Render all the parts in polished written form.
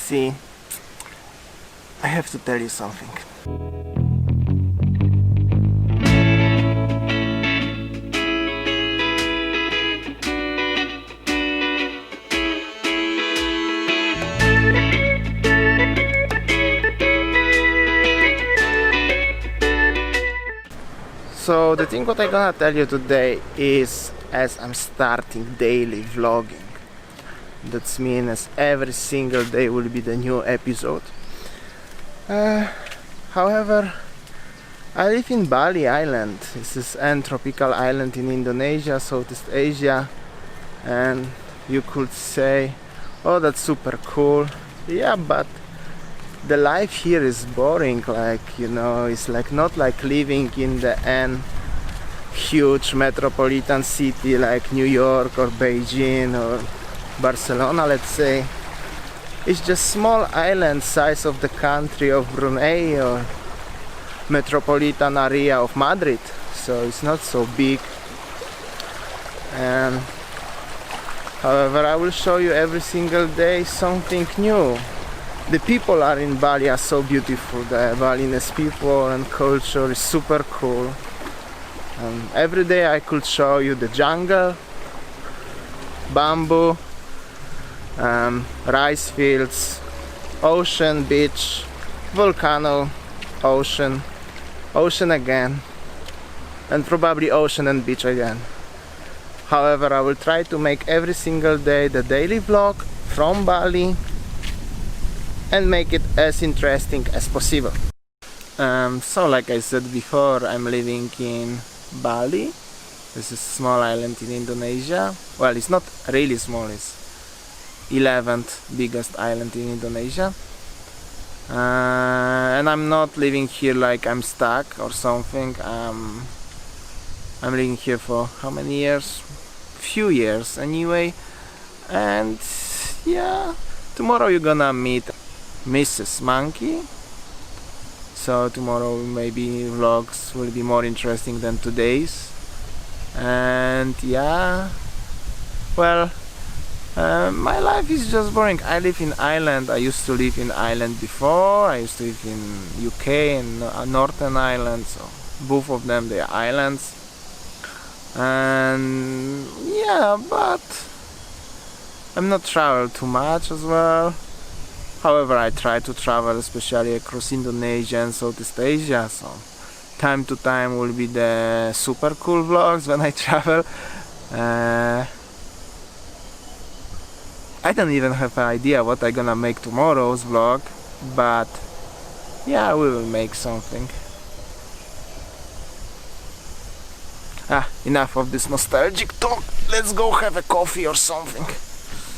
see, I have to tell you something. So the thing what I'm gonna tell you today is, as I'm starting daily vlogging, that means every single day will be the new episode. However, I live in Bali Island. This is an tropical island in Indonesia, Southeast Asia, and you could say, oh, that's super cool. Yeah, but the life here is boring, it's like not like living in the huge metropolitan city like New York or Beijing or Barcelona, let's say. It's just small island size of the country of Brunei or metropolitan area of Madrid, so it's not so big. And however, I will show you every single day something new. The people are in Bali are so beautiful. The Balinese people and culture is super cool. Every day I could show you the jungle, bamboo, rice fields, ocean, beach, volcano, ocean again, and probably ocean and beach again. However, I will try to make every single day the daily vlog from Bali and make it as interesting as possible. So like I said before, I'm living in Bali. This is a small island in Indonesia. Well, it's not really small, it's 11th biggest island in Indonesia. And I'm not living here like I'm stuck or something. I'm living here for how many years? Few years anyway. And yeah, tomorrow you're gonna meet Mrs. Monkey. So tomorrow maybe vlogs will be more interesting than today's. And yeah, well, my life is just boring. I live in Ireland. I used to live in Ireland before. I used to live in UK and Northern Ireland, so both of them they are islands. And yeah, but I'm not travel too much as well. However, I try to travel especially across Indonesia and Southeast Asia, so time to time will be the super cool vlogs when I travel. I don't even have an idea what I'm gonna make tomorrow's vlog, but yeah, we will make something. Enough of this nostalgic talk, let's go have a coffee or something.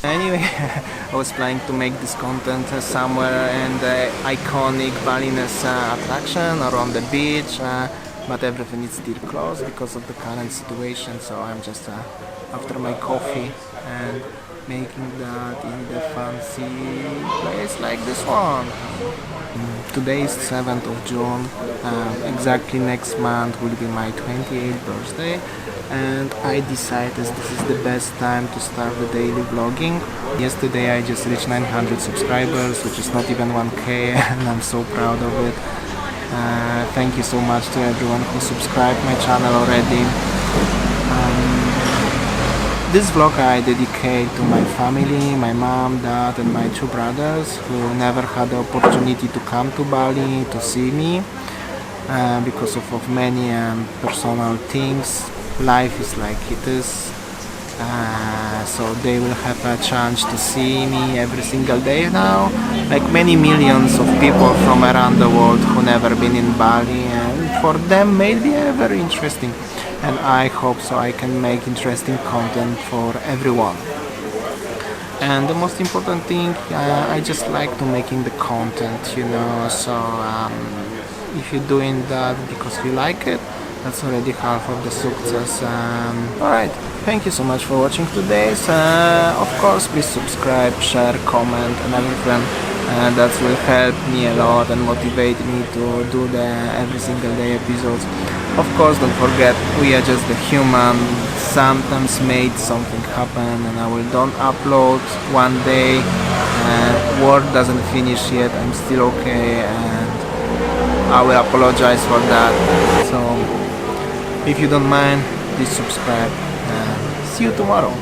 Anyway, I was planning to make this content somewhere in the iconic Balinese attraction or on the beach, but everything is still closed because of the current situation, so I'm just after my coffee and making that in the fancy place like this one. Today is 7th of June, exactly next month will be my 28th birthday, and I decided this is the best time to start the daily vlogging. Yesterday I just reached 900 subscribers, which is not even 1k, and I'm so proud of it. Thank you so much to everyone who subscribed my channel already. This vlog I dedicate to my family, my mom, dad and my 2 brothers who never had the opportunity to come to Bali to see me because of many personal things. Life is like it is, so they will have a chance to see me every single day now, like many millions of people from around the world who never been in Bali, and for them maybe very interesting. And I hope so I can make interesting content for everyone. And the most important thing, I just like to making the content, so if you're doing that because you like it, that's already half of the success. Alright, thank you so much for watching today's. Of course, please subscribe, share, comment and everything. That will help me a lot and motivate me to do the every single day episodes. Of course, don't forget, we are just the human, sometimes made something happen and I will don't upload one day and work doesn't finish yet. I'm still okay and I will apologize for that. So if you don't mind, please subscribe and see you tomorrow.